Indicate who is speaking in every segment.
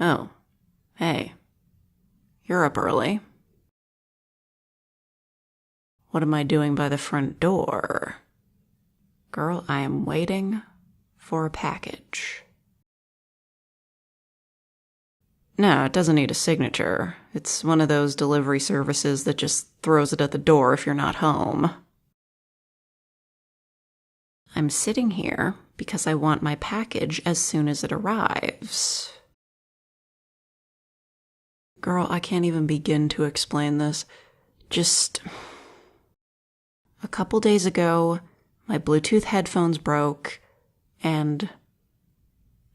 Speaker 1: Oh, hey. You're up early. What am I doing by the front door? Girl, I am waiting for a package. No, it doesn't need a signature. It's one of those delivery services that just throws it at the door if you're not home. I'm sitting here because I want my package as soon as it arrives. Girl, I can't even begin to explain this. Just a couple days ago, my Bluetooth headphones broke, and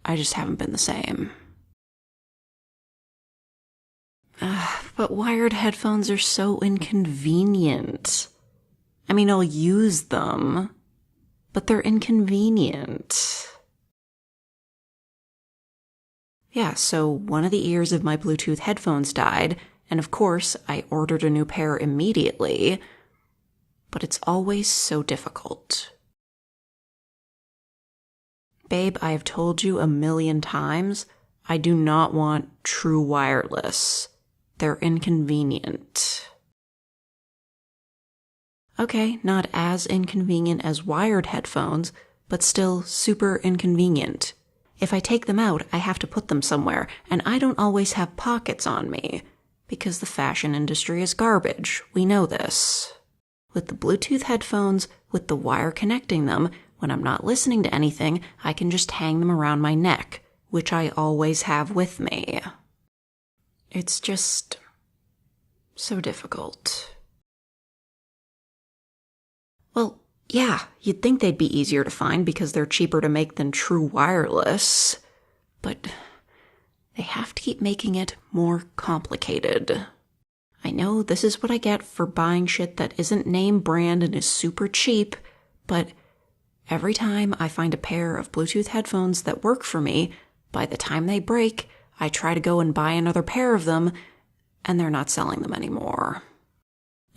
Speaker 1: I just haven't been the same. But wired headphones are so inconvenient. I mean, I'll use them, but they're inconvenient. Yeah, so one of the ears of my Bluetooth headphones died, and of course, I ordered a new pair immediately, but it's always so difficult. Babe, I have told you a million times, I do not want true wireless. They're inconvenient. Okay, not as inconvenient as wired headphones, but still super inconvenient. If I take them out, I have to put them somewhere, and I don't always have pockets on me, because the fashion industry is garbage. We know this. With the Bluetooth headphones, with the wire connecting them, when I'm not listening to anything, I can just hang them around my neck, which I always have with me. It's just so difficult. Well, yeah, you'd think they'd be easier to find because they're cheaper to make than true wireless, but they have to keep making it more complicated. I know this is what I get for buying shit that isn't name brand and is super cheap, but every time I find a pair of Bluetooth headphones that work for me, by the time they break, I try to go and buy another pair of them, and they're not selling them anymore.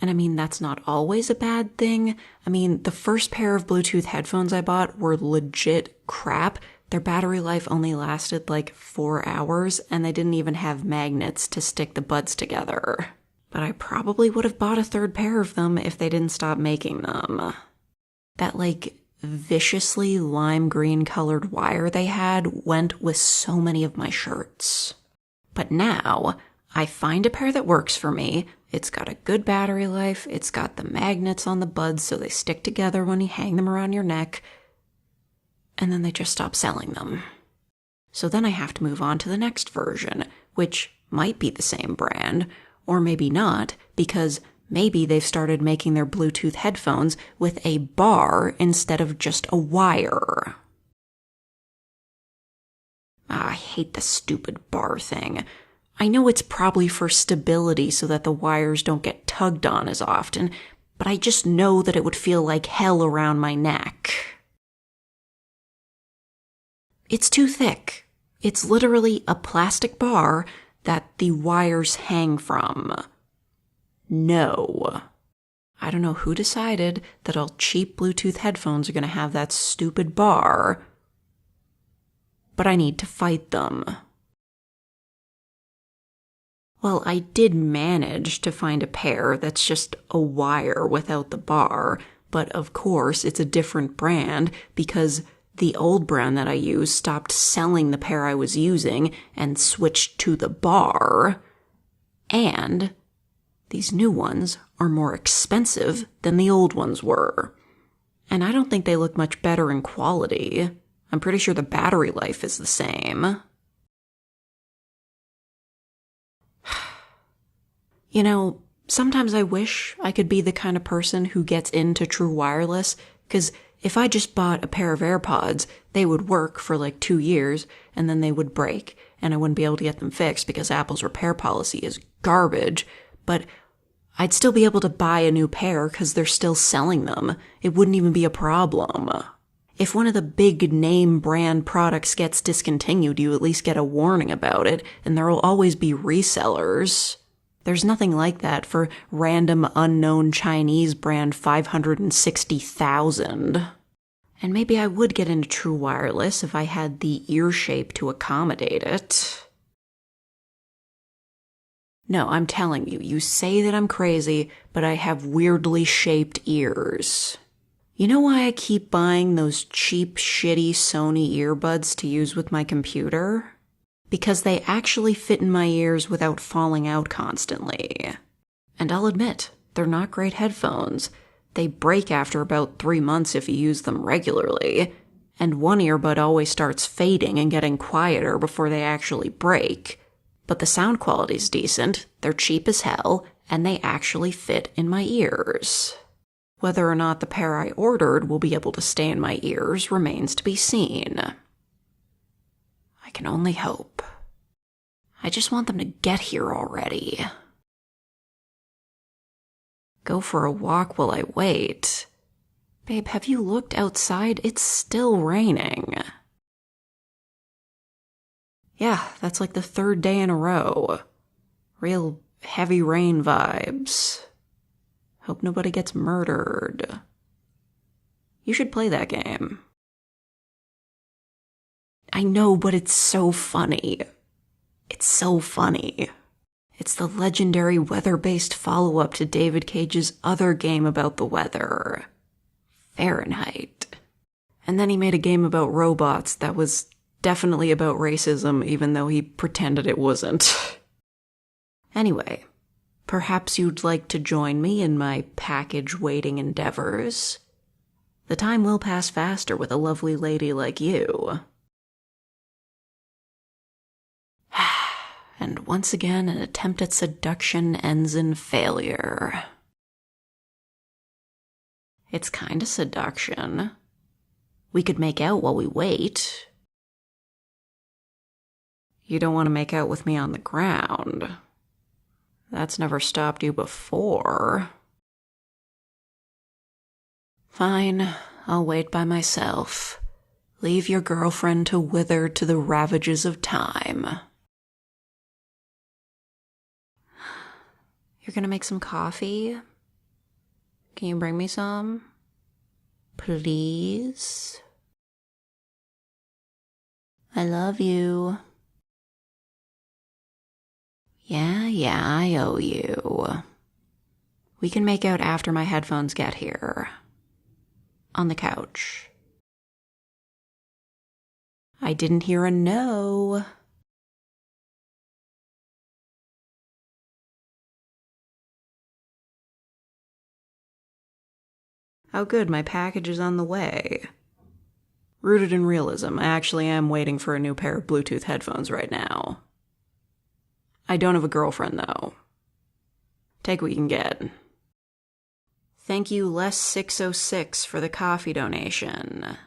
Speaker 1: And I mean, that's not always a bad thing. I mean, the first pair of Bluetooth headphones I bought were legit crap. Their battery life only lasted like 4 hours, and they didn't even have magnets to stick the buds together. But I probably would have bought a third pair of them if they didn't stop making them. That like viciously lime green colored wire they had went with so many of my shirts. But now, I find a pair that works for me. It's got a good battery life, it's got the magnets on the buds so they stick together when you hang them around your neck, and then they just stop selling them. So then I have to move on to the next version, which might be the same brand, or maybe not, because maybe they've started making their Bluetooth headphones with a bar instead of just a wire. I hate the stupid bar thing. I know it's probably for stability so that the wires don't get tugged on as often, but I just know that it would feel like hell around my neck. It's too thick. It's literally a plastic bar that the wires hang from. No. I don't know who decided that all cheap Bluetooth headphones are going to have that stupid bar, but I need to fight them. Well, I did manage to find a pair that's just a wire without the bar, but of course it's a different brand because the old brand that I used stopped selling the pair I was using and switched to the bar, and these new ones are more expensive than the old ones were. And I don't think they look much better in quality. I'm pretty sure the battery life is the same. You know, sometimes I wish I could be the kind of person who gets into true wireless, because if I just bought a pair of AirPods, they would work for like 2 years, and then they would break, and I wouldn't be able to get them fixed because Apple's repair policy is garbage, but I'd still be able to buy a new pair because they're still selling them. It wouldn't even be a problem. If one of the big name brand products gets discontinued, you at least get a warning about it, and there will always be resellers. There's nothing like that for random unknown Chinese brand 560,000. And maybe I would get into true wireless if I had the ear shape to accommodate it. No, I'm telling you, you say that I'm crazy, but I have weirdly shaped ears. You know why I keep buying those cheap, shitty Sony earbuds to use with my computer? Because they actually fit in my ears without falling out constantly. And I'll admit, they're not great headphones. They break after about 3 months if you use them regularly, and one earbud always starts fading and getting quieter before they actually break. But the sound quality's decent, they're cheap as hell, and they actually fit in my ears. Whether or not the pair I ordered will be able to stay in my ears remains to be seen. I can only hope. I just want them to get here already. Go for a walk while I wait. Babe, have you looked outside? It's still raining. Yeah, that's like the 3rd day in a row. Real heavy rain vibes. Hope nobody gets murdered. You should play that game. I know, but it's so funny. It's so funny. It's the legendary weather-based follow-up to David Cage's other game about the weather, Fahrenheit. And then he made a game about robots that was definitely about racism, even though he pretended it wasn't. Anyway, perhaps you'd like to join me in my package-waiting endeavors. The time will pass faster with a lovely lady like you. And once again, an attempt at seduction ends in failure. It's kinda seduction. We could make out while we wait. You don't want to make out with me on the ground. That's never stopped you before. Fine, I'll wait by myself. Leave your girlfriend to wither to the ravages of time. You're gonna make some coffee? Can you bring me some? Please? I love you. Yeah, I owe you. We can make out after my headphones get here. On the couch. I didn't hear a no. Oh good, my package is on the way. Rooted in realism, I actually am waiting for a new pair of Bluetooth headphones right now. I don't have a girlfriend, though. Take what you can get. Thank you, Les606, for the coffee donation.